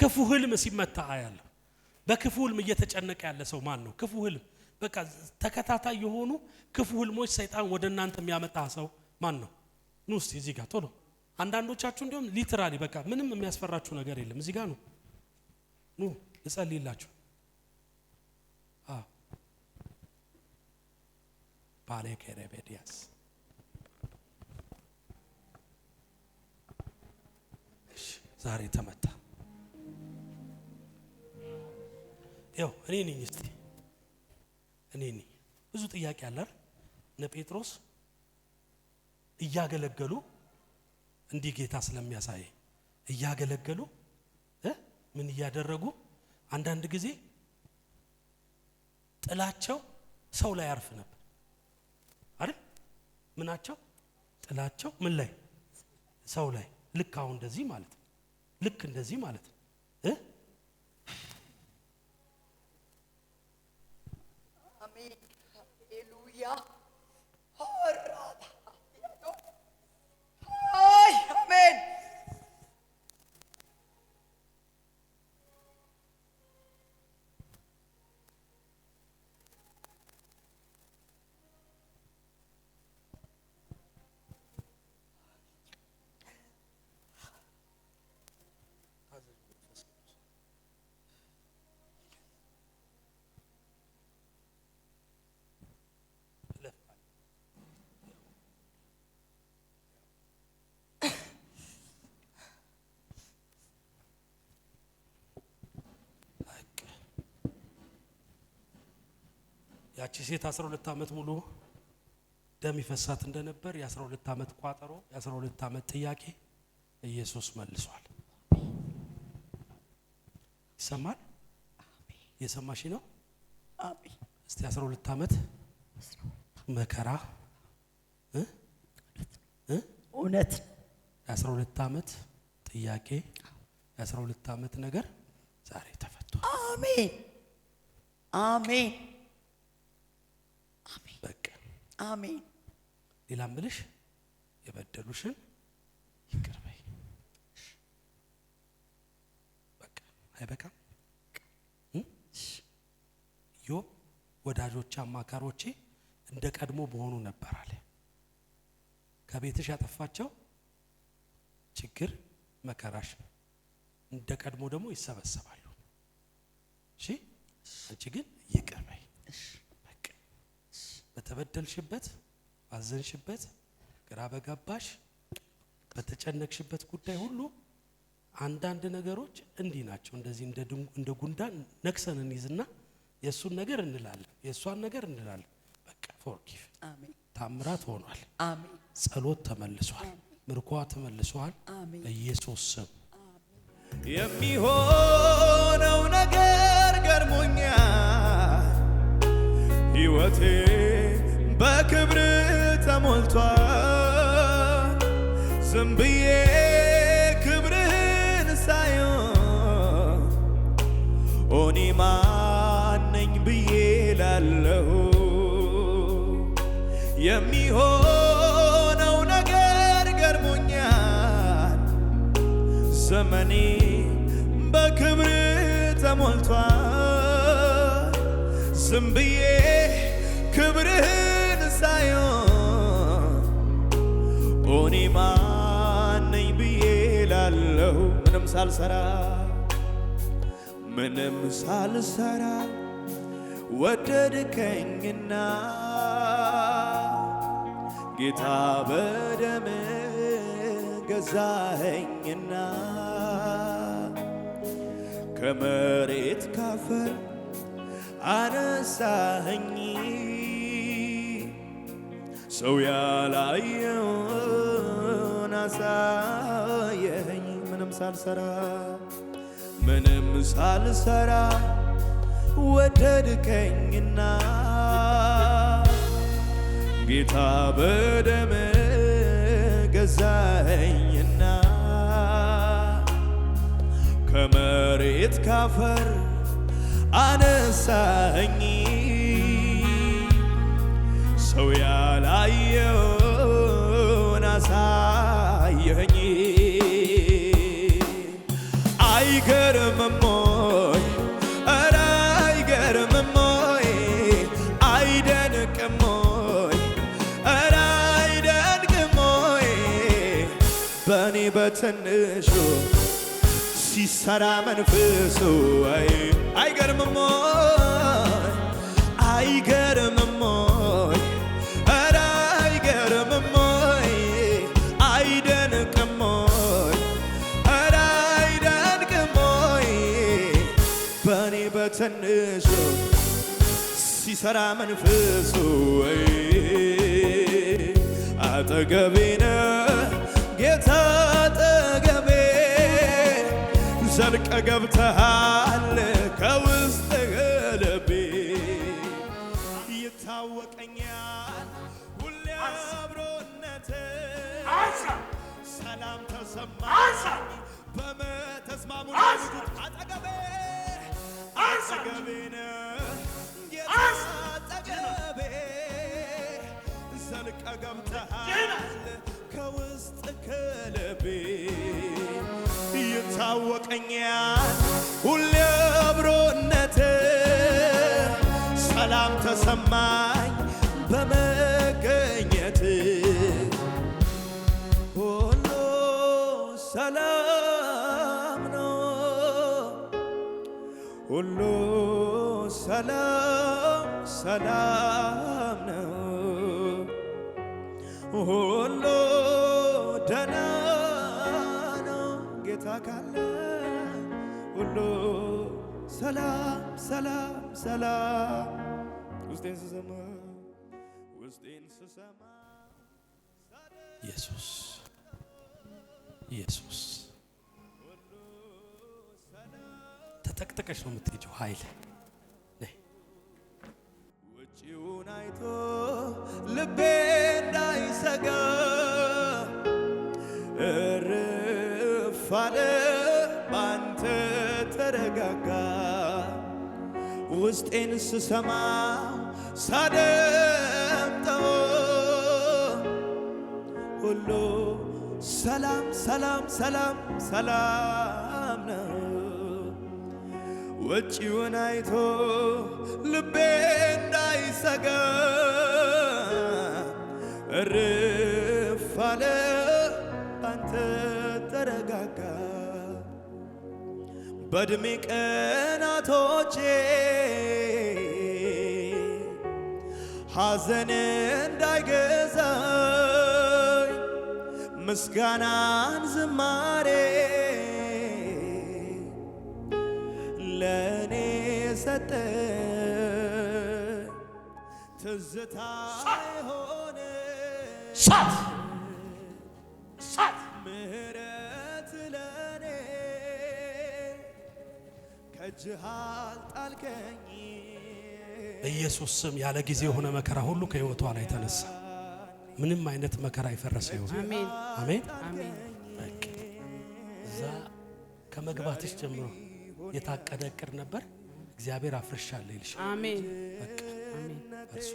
ክፉ ህልም ሲመታ አያለሁ። በክፉ ህልም እየተጨነቀ ያለ ሰው ማን ነው? ክፉ ህልም በቃ ተከታታይ የሆኑ ክፉ ህልሞች ሰይጣን ወደ እናንተ የሚያመጣ ሰው ማን ነው? ኑ እስቲ እዚህ ጋር ቶሎ። አንዳንዶቻችሁ እንዲሁም ሊትራሊ በቃ ምንም የሚያስፈራችሁ ነገር የለም። እዚህ ጋር ኑ እጸልይላችሁ። ባሌ ከረበዲያስ ዛሬ ተመታ። ያው እኔ ነኝ። እስቲ እኔ ነኝ። ብዙ ጥያቄ አለ አይደል? እነ ጴጥሮስ እያገለገሉ እንዲህ ጌታ ስለሚያሳይ እያገለገሉ ምን እያደረጉ አንዳንድ ጊዜ ጥላቸው ሰው ላይ ያርፍ ነበር አይደል? ምናቸው ጥላቸው ምን ላይ? ሰው ላይ። ልክ አሁን እንደዚህ ማለት ነው። ልክ እንደዚህ ማለት ነው። አሜን ሃሌሉያ አሜን። ያቺ ሴት 12 ዓመት ሙሉ ደም ይፈሳት እንደነበር የ12 ዓመት ቋጠሮ የ12 ዓመት ጥያቄ ኢየሱስ መልሷል። ይሰማል? የሰማሽ ነው? አሜን። እስቲ 12 ዓመት መከራ እውነት የ12 ዓመት ጥያቄ የ12 ዓመት ነገር ዛሬ ተፈቷል። አሜን አሜን በቃ አሜን። ሌላም ብልሽ የበደሉሽን ይቅር በይ። በቃ አይበቃም? ዮብ ወዳጆቼ አማካሮቼ እንደ ቀድሞ በሆኑ ነበር አለ። ከቤትሽ ያጠፋቸው ችግር መከራሽ እንደ ቀድሞ ደግሞ ይሰበሰባሉ። እሺ አንቺ ግን ይቅር በይ። በቃ በተበደልሽበት ባዘንሽበት ግራ በገባሽ በተጨነቅሽበት ጉዳይ ሁሉ አንዳንድ ነገሮች እንዲህ ናቸው። እንደዚህ እንደ ጉንዳን ነክሰን እንይዝና የሱን ነገር እንላለን፣ የሷን ነገር እንላለን። በቃ ፎርጊቭ። አሜን። ታምራት ሆኗል። አሜን። ጸሎት ተመልሷል። ምርኳ ተመልሷል። በኢየሱስ ስም የሚሆነው ነገር ገርሞኛል። ሕይወቴ በክብር ተሞልቷል። ዝም ብዬ ክብርህን ሳየው እኔ ማነኝ ብዬ ላለሁ። የሚሆነው ነገር ገርሞኛል። ዘመኔ በክብር ተሞልቷል። ዝም ብዬ ክብርህን ሳየው እኔ ማነኝ ብዬ ላለሁ። ምንም ሳልሰራ ወደድከኝና ጌታ በደም ገዛኸኝና ከመሬት ካፈር አነሳኸኝ። ሰው ያላየውን አሳየኸኝ። ምንም ሳልሰራ ወደድከኝና ጌታ በደም ገዛኸኝና ከመሬት ካፈር አነሳኸኝ። ሰው ያላየውን አሳየኸኝ። አይገርምም ወይ? ኧረ አይገርምም ወይ? አይደንቅም ወይ? ኧረ አይደንቅም ወይ? በእኔ በትንሹ ሲሰራ መንፈሱ አይገርምም ወይ? አይገርምም ወይ? ኧረ አይገርምም ወይ? አይደንቅም ወይ? ኧረ አይደንቅም ወይ? በእኔ በትንሹ ሲሰራ መንፈሱ አጠገቤ ነህ ጌታ አጠገቤ ዘልቀ ገብተሃል ከውስጥ ልቤ ይታወቀኛል ሁሌ አብሮነት ሰላም ተሰማኝ በመተስማሙ አጠገቤ አጠገቤ ነህ ጌታ አጠገቤ ዘልቀ ገብተሃል ከውስጥ ከልቤ ይታወቀኛል ሁሌ አብሮነት ሰላም ተሰማኝ በመገኘት ሁሉ ሰላም ነው ሁሉ ሰላም ሰላም ነው ሁሉ ደህና ነው ጌታ ካለ ሁሉ ሰላም ሰላም ሰላም ውስጤን ስሰማ ኢየሱስ ኢየሱስ ተጠቅጥቀሽ ነው የምትሄጂው ኃይል ውጪውን አይቶ ልቤ እንዳይሰጋ እርፍ አለ ባንተ ተረጋጋ ውስጤን ስሰማ ሳደምጠው ሁሉ ሰላም ሰላም ሰላም ሰላም ነው ውጪውን አይቶ ልቤ እንዳይሰጋ እርፍ አለ አንተ ተረጋጋ በዕድሜ ቀናቶቼ ሐዘን እንዳይገዛኝ ምስጋናን ዝማሬ ለእኔ ሰጠ ትዝታ ሆነ ምህረት ለእኔ ከእጅህ አልጣልከኝ በኢየሱስ ስም ያለ ጊዜ የሆነ መከራ ሁሉ ከሕይወቷ ላይ ተነሳ። ምንም አይነት መከራ የፈረሰ ይሁን። አሜን አሜን። አሜን። በቃ እዛ ከመግባትሽ ጀምሮ የታቀደ እቅድ ነበር። እግዚአብሔር አፍርሻለሁ ይልሽ። አሜን በቃ አሜን። እርሱ